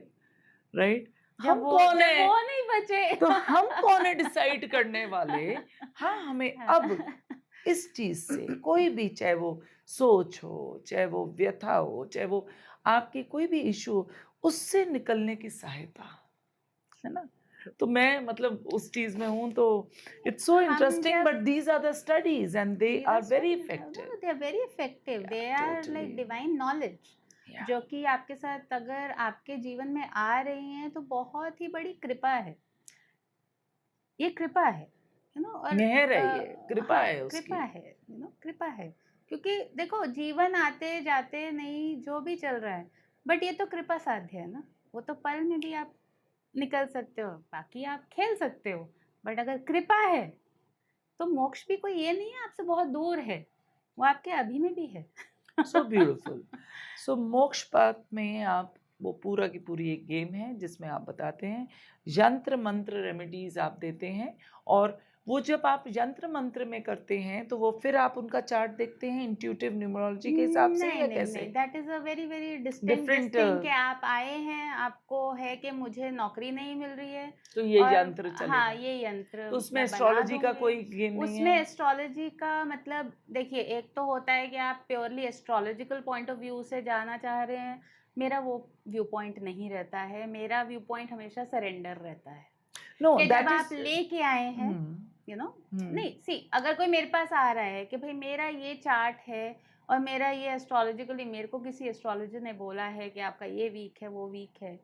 राइट। हम कौन है, वो नहीं बचे तो हम कौन है डिसाइड करने वाले। हाँ, हमें अब इस चीज से कोई भी, चाहे वो सोच हो, चाहे वो व्यथा हो, चाहे वो आपकी कोई भी इशू, उससे निकलने की सहायता है ना। तो मैं मतलब उस चीज में हूँ, तो it's so interesting, but these are the studies and they are very effective, they are very effective, they are like divine knowledge, जो कि आपके साथ अगर आपके जीवन में आ रही हैं तो बहुत ही बड़ी कृपा है। ये कृपा है, यू नो, और मेहर है, ये कृपा हाँ, है उसकी। कृपा है, यू नो, कृपा है, क्योंकि देखो जीवन आते जाते नहीं जो भी चल रहा है, बट ये तो कृपा साध्य है ना, वो तो पल में भी आप निकल सकते हो, बाकी आप खेल सकते हो, बट अगर कृपा है तो मोक्ष भी कोई ये नहीं है आपसे बहुत दूर है, वो आपके अभी में भी है। So beautiful. सो मोक्ष पाथ में आप, वो पूरा की पूरी एक गेम है जिसमें आप बताते हैं, यंत्र मंत्र रेमेडीज आप देते हैं, और वो जब आप यंत्र मंत्र में करते हैं तो वो फिर आप उनका चार्ट देखते हैं इंट्यूटिव न्यूमरोलॉजी के हिसाब से, नहीं या नहीं कैसे? नहीं, that is a very very distinct different. Thing कि आप आए हैं, आपको है कि मुझे नौकरी नहीं मिल रही है तो ये और यंत्र हाँ चलेगा, ये यंत्र तो उसमें मैं बना एस्ट्रोलॉजी का दूंगी। कोई गेम नहीं उसमें है? एस्ट्रोलॉजी का मतलब देखिए, एक तो होता है कि आप purely astrological point of view से जाना चाह रहे हैं, मेरा वो व्यू पॉइंट नहीं रहता है, मेरा व्यू पॉइंट हमेशा सरेंडर रहता है नो, कि दैट जब आप इज लेके आए हैं, यू नो, नहीं सी, अगर कोई मेरे पास आ रहा है कि भाई मेरा ये चार्ट है और मेरा ये एस्ट्रोलॉजिकली, मेरे को किसी एस्ट्रोलॉजर ने बोला है कि आपका ये वीक है वो वीक है,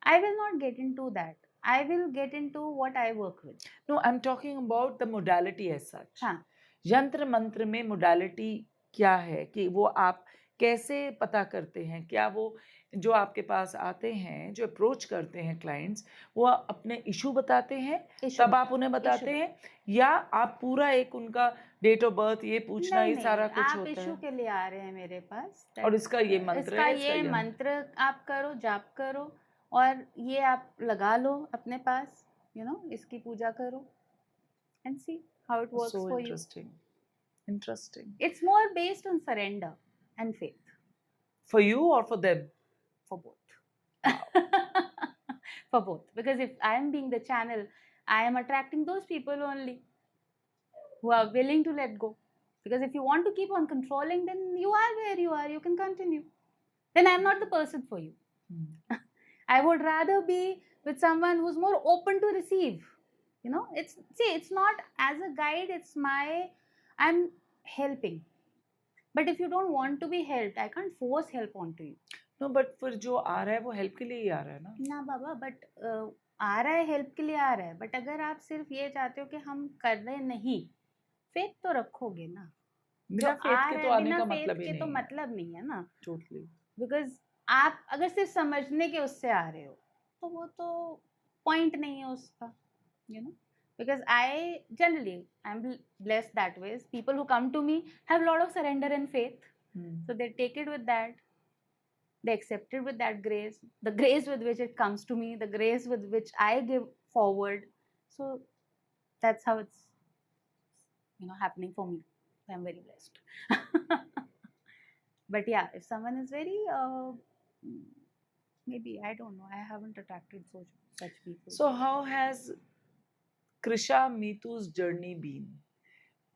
I will not get into that, I will get into what I work with. No, I am talking about the modality as such. हाँ, यंत्र मंत्र में मोडालिटी क्या है, कि वो आप कैसे पता करते हैं? क्या वो जो आपके पास आते हैं, जो अप्रोच करते हैं क्लाइंट्स, वो अपने इशू बताते हैं इशू तब आप उन्हें बताते हैं, या आप पूरा एक उनका डेट ऑफ बर्थ ये पूछना, नहीं ये सारा नहीं, कुछ आप होता इशू है? के लिए आ रहे हैं मेरे पास, और इसका ये मंत्र इसका है, इसका ये ये मंत्र आप करो, जाप करो, और ये आप लगा लो अपने पास, यू नो, इसकी पूजा करो and see how it works so for you. Interesting, interesting. It's more based on surrender and faith for you और for them? for both. For both. Because if I am being the channel, I am attracting those people only who are willing to let go. Because if you want to keep on controlling, then you are where you are, you can continue. Then I'm not the person for you. I would rather be with someone who's more open to receive. You know, it's not as a guide, it's I'm helping. But if you don't want to be helped, I can't force help onto you. No, but फिर जो आ रहा है वो help के लिए ही आ रहा है ना? ना बाबा, बट आ रहा है हेल्प के लिए आ रहा है, बट अगर आप सिर्फ ये चाहते हो कि हम कर रहे नहीं, फेथ तो रखोगे ना, जो बिना फेथ आ के रहा तो है आने बिना का फेथ मतलब ही के तो नहीं है। मतलब नहीं है ना, टोटली। बिकॉज आप अगर सिर्फ समझने के उससे आ रहे हो तो वो तो पॉइंट नहीं है उसका, you know, because I'm blessed that way. People who come to me have a lot of surrender and faith, so they take it with that, they accept it with that grace, the grace with which it comes to me, the grace with which I give forward. So that's how it's, you know, happening for me. I'm very blessed. But yeah, if someone is very maybe, I don't know, I haven't attracted such people. So how has Krisha Meetu's journey been?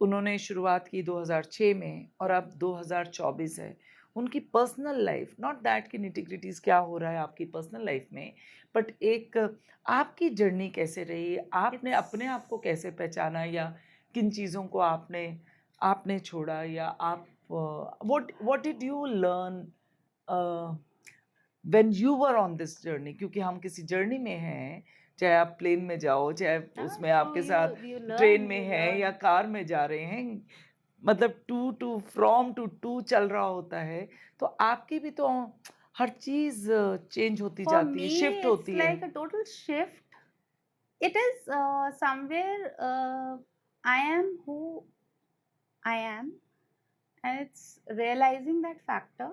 उन्होंने शुरुआत की 2006 में और अब 2024 है। उनकी personal life, not that कि निटी-ग्रिटीज़ क्या हो रहा है आपकी पर्सनल लाइफ में, बट एक आपकी जर्नी कैसे रही? आपने अपने आप को कैसे पहचाना, या किन चीज़ों को आपने आपने छोड़ा, या आप what did you learn when you were on this journey? क्योंकि हम किसी जर्नी में हैं, चाहे आप प्लेन में जाओ, चाहे उसमें आपके साथ ट्रेन में हैं या कार में जा रहे हैं, मतलब फ्रॉम टू चल रहा होता है, तो आपकी भी तो हर चीज चेंज होती For जाती है, me, शिफ्ट it's होती है। like a total shift. It is somewhere I am who I am, and it's realizing that factor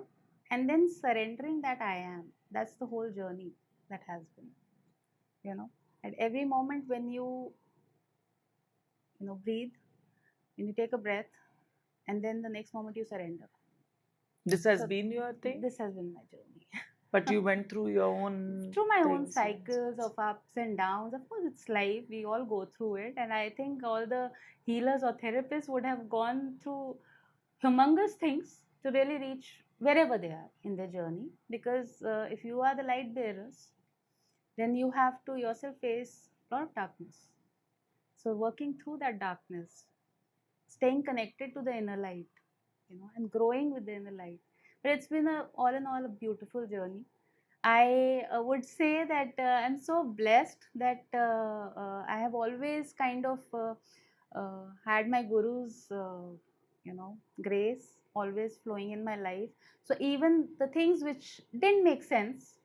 and then surrendering that I am. That's the whole journey that has been, you know, at every moment when you know, breathe, when you take a breath, and then the next moment you surrender. This has So been your thing, this has been my journey. but you went through your own Through my own things. cycles of ups and downs. Of course, it's life, we all go through it, and I think all the healers or therapists would have gone through humongous things to really reach wherever they are in their journey, because if you are the light bearers, then you have to yourself face a lot of darkness. So working through that darkness, staying connected to the inner light, you know, and growing with the inner light. But it's been all in all a beautiful journey. I would say that I'm so blessed that I have always kind of had my guru's, grace always flowing in my life. So even the things which didn't make sense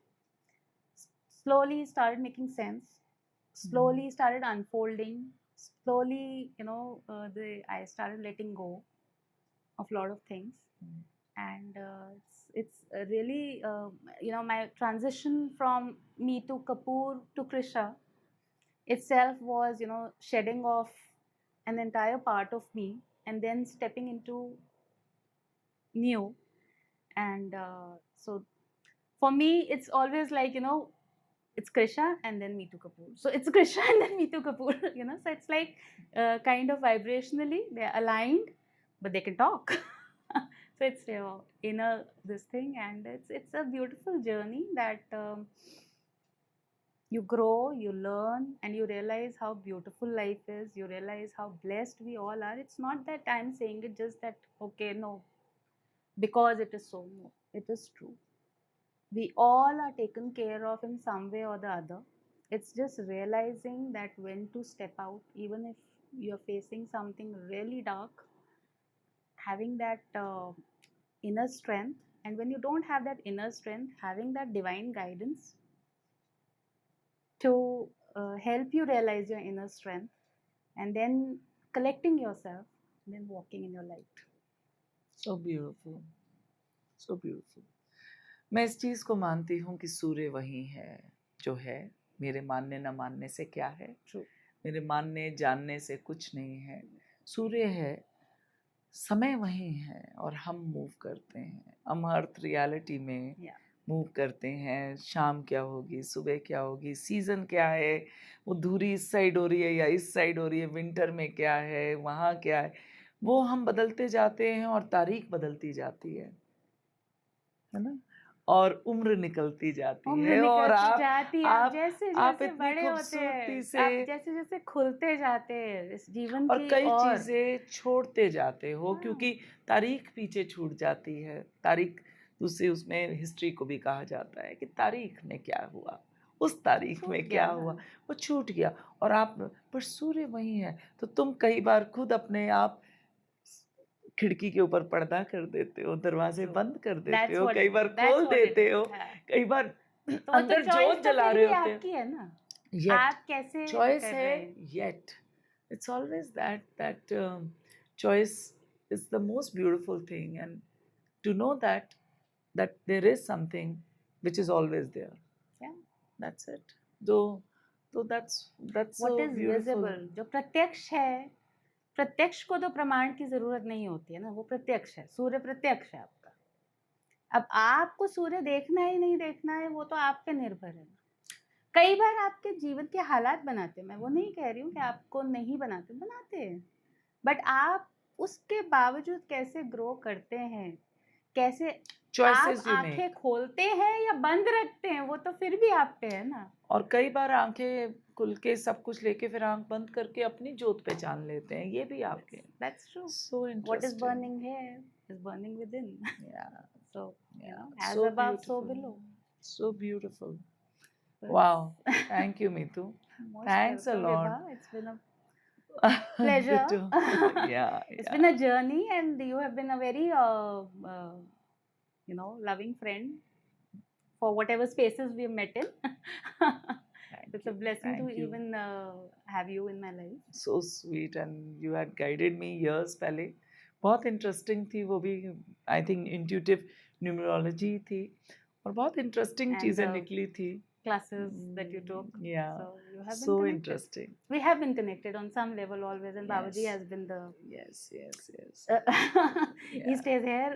slowly started making sense, slowly started unfolding, slowly, I started letting go of a lot of things. And it's really, my transition from Meetu Kapoor to Krisha itself was, shedding off an entire part of me and then stepping into new. And so for me, it's always like, it's Krisha and then Meetu Kapoor. So it's Krisha and then Meetu Kapoor, So it's like kind of vibrationally they're aligned, but they can talk. So it's inner this thing, and it's a beautiful journey that you grow, you learn, and you realize how beautiful life is. You realize how blessed we all are. It's not that I'm saying it just that, okay, no, because it is so. No, it is true. We all are taken care of in some way or the other. It's just realizing that when to step out, even if you're facing something really dark, having that inner strength. And when you don't have that inner strength, having that divine guidance to help you realize your inner strength, and then collecting yourself, and then walking in your light. So beautiful, so beautiful. मैं इस चीज़ को मानती हूँ कि सूर्य वही है जो है, मेरे मानने न मानने से क्या है, मेरे मानने जानने से कुछ नहीं है, सूर्य है, समय वही है और हम मूव करते हैं, हम अर्थ रियलिटी में मूव करते हैं। शाम क्या होगी, सुबह क्या होगी, सीज़न क्या है, वो धूरी इस साइड हो रही है या इस साइड हो रही है, विंटर में क्या है, वहाँ क्या है, वो हम बदलते जाते हैं और तारीख बदलती जाती है ना, और उम्र निकलती जाती है, और आप जैसे बड़े होते हैं, आप जैसे जैसे खुलते जाते हैं इस जीवन और कई चीजें छोड़ते जाते हो, क्योंकि तारीख पीछे छूट जाती है। तारीख दूसरी, उसमें हिस्ट्री को भी कहा जाता है कि तारीख में क्या हुआ, उस तारीख में क्या हुआ, वो छूट गया, और आप पर सूर्य वही है। तो तुम कई बार खुद अपने आप खिड़की के ऊपर पर्दा कर देते हो, दरवाजे बंद कर देते हो, कई बार खोल देते हो, कई बार अंदर जोत जला रहे होते हैं। आपकी है ना, आप कैसे चॉइस है, yet it's always that choice is the most beautiful thing, and to know that there is something which is always there. Yeah, that's it. So that's what so is beautiful. Visible, जो प्रत्यक्ष है, प्रत्यक्ष को तो प्रमाण की जरूरत नहीं होती है ना, वो प्रत्यक्ष है, सूर्य प्रत्यक्ष है आपका। अब आपको सूर्य देखना है नहीं देखना है, वो तो आप पे निर्भर है। कई बार आपके जीवन के हालात बनाते हैं, मैं वो नहीं कह रही हूँ कि आपको नहीं बनाते, बनाते हैं, बट आप उसके बावजूद कैसे ग्रो करते हैं, कैसे आप आंखें खोलते हैं या बंद रखते हैं, वो तो फिर भी आप पे है ना। और कई बार आंखें खुल के सब कुछ लेके फिर आंख बंद करके अपनी जोत पहचान लेते हैं, ये भी आपके। That's true. So interesting. What is burning here is burning within. Yeah. So yeah, as so above, beautiful. so below. So beautiful. Wow. Thank you, Meetu. Thanks a lot. Vibha. It's been a pleasure. Yeah. It's been a journey, and you have been a very, loving friend for whatever spaces we have met in. It's a blessing to even have you in my life. So sweet, and you had guided me years पहले। बहुत interesting थी वो भी, I think intuitive numerology थी, और बहुत interesting चीजें निकली थी। Classes that you took. Yeah. So you have been so connected. Interesting. We have been connected on some level always, and Babaji has been the. Yes. He stays here,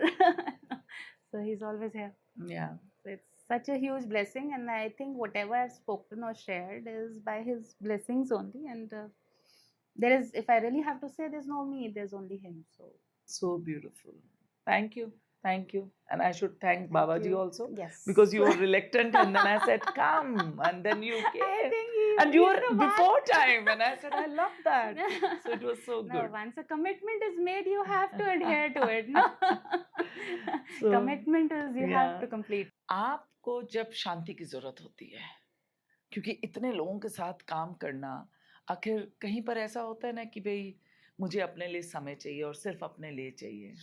so he's always here. Yeah. So it's such a huge blessing, and I think whatever I've spoken or shared is by his blessings only. And there is, if I really have to say, there's no me, there's only him. So beautiful. Thank you. And I should thank Babaji also. Yes. Because you were reluctant, and then I said, come. And then you came. I think and you were before time. And I said, I love that. So it was so good. No, once a commitment is made, you have to adhere to it. No? Commitment is you have to complete. आपको जब शांति की ज़रूरत होती है, क्योंकि इतने लोगों के साथ काम करना, आखिर कहीं पर ऐसा होता है ना कि भई मुझे अपने लिए समय चाहिए और सिर्फ़ अपने लिए चाहिए।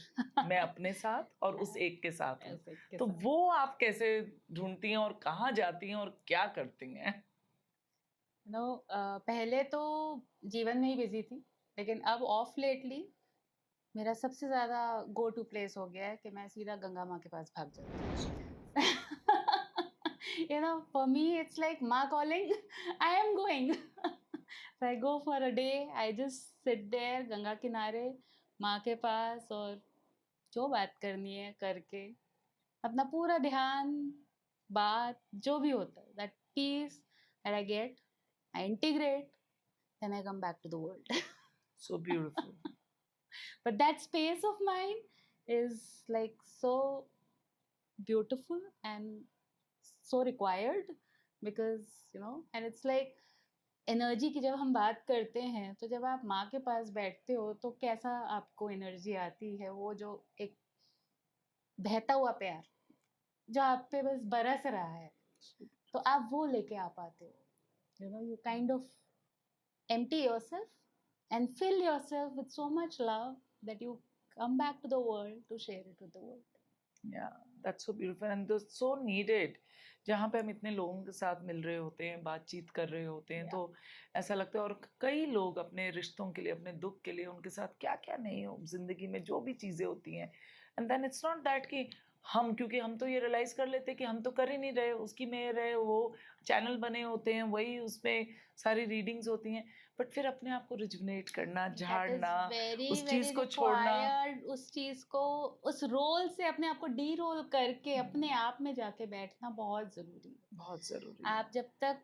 मैं अपने साथ और उस एक के साथ हूँ। ऐसे के तो साथ। वो आप कैसे ढूँढती हैं और कहाँ जाती हैं और क्या करती हैं? पहले तो जीवन में ही बिजी थी, लेकिन अब ऑफ लेटली मेरा सबसे ज़्यादा गो टू प्लेस हो गया है कि मैं सीधा गंगा माँ के पास भाग जाती हूँ। For me, it's like Ma calling, I am going. So I go for a day, I just sit there, Ganga किनारे, माँ के पास, और जो बात करनी है करके अपना पूरा ध्यान, बात जो भी होता है, that peace that I get, I integrate, then I come back to the world. So beautiful. But that space of mine is like so beautiful and so required, because and it's like energy की जब हम बात करते हैं, तो जब आप माँ के पास बैठते हो तो कैसा आपको एनर्जी आती है, वो जो एक बहता हुआ प्यार जो आप पे बस बरस रहा है, तो आप वो लेके आ पाते हो. You kind of empty yourself and fill yourself with so much love that you come back to the world to share it with the world. Yeah, that's so beautiful and that's so needed. जहाँ पे हम इतने लोगों के साथ मिल रहे होते हैं, बातचीत कर रहे होते हैं, तो ऐसा लगता है, और कई लोग अपने रिश्तों के लिए, अपने दुख के लिए, उनके साथ क्या-क्या नहीं हो ज़िंदगी में जो भी चीज़ें होती हैं, and then it's not that कि क्योंकि हम तो ये रियलाइज़ कर लेते हैं कि हम तो कर ही नहीं रहे, उसकी मेहर है, वो चैनल बने होते हैं, वही उसमें सारी रीडिंग्स होती हैं, बट फिर अपने आप को रिजुविनेट करना, झाड़ना, उस चीज़ को छोड़ना, उस चीज को, उस रोल से अपने आप को डी रोल करके अपने आप में जाके बैठना बहुत जरूरी है. बहुत ज़रूरी है। आप जब तक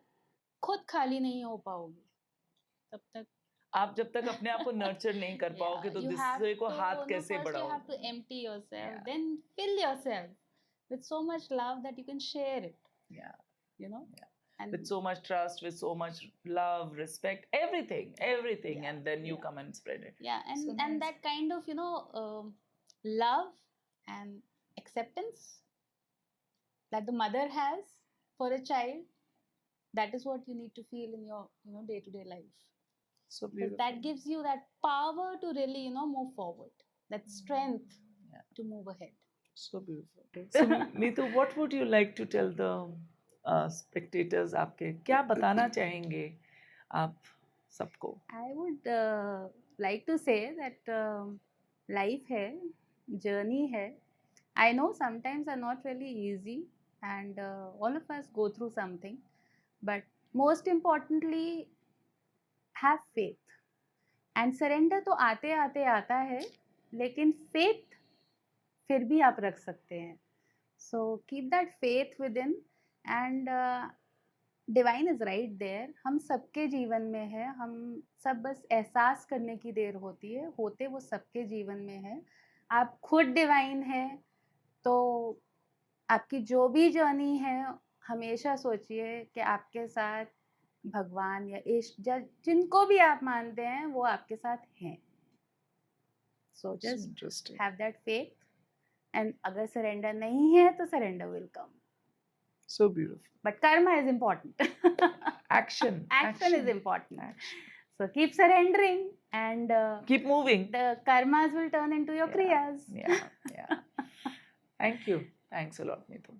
खुद खाली नहीं हो पाओगे, तब तक आप जब तक अपने आप को नर्चर नहीं कर पाओगे, तो दूसरे को हाथ कैसे first you have बढ़ाओगे? to empty yourself, Yeah. then fill yourself with so much love that you can share it. Yeah. Yeah. And With so much trust, with so much love, respect, everything, Yeah. and then you come and spread it. Yeah, and So and nice. that kind of love and acceptance that the mother has for a child, that is what you need to feel in your day-to-day life. So Because beautiful. that gives you that power to really move forward, that strength to move ahead. So beautiful. So Meetu, what would you like to tell the spectators? आपके क्या बताना चाहेंगे आप सबको? I would like to say that life है, journey है. I know sometimes are not really easy, and all of us go through something, but most importantly, have faith. And surrender तो आते आते आता है, लेकिन faith फिर भी आप रख सकते हैं. So keep that faith within, and divine is right there. हम सबके जीवन में है, हम सब बस एहसास करने की देर होती है, होते वो सबके जीवन में है. आप खुद डिवाइन है, तो आपकी जो भी जर्नी है, हमेशा सोचिए कि आपके साथ भगवान या इश्क, जिनको भी आप मानते हैं, वो आपके साथ हैं. So just have that faith, and अगर सरेंडर नहीं है तो surrender will come. So beautiful. But karma is important. Action. Action is important. So keep surrendering and keep moving. The karmas will turn into your kriyas. Yeah. Thank you. Thanks a lot, Meetu.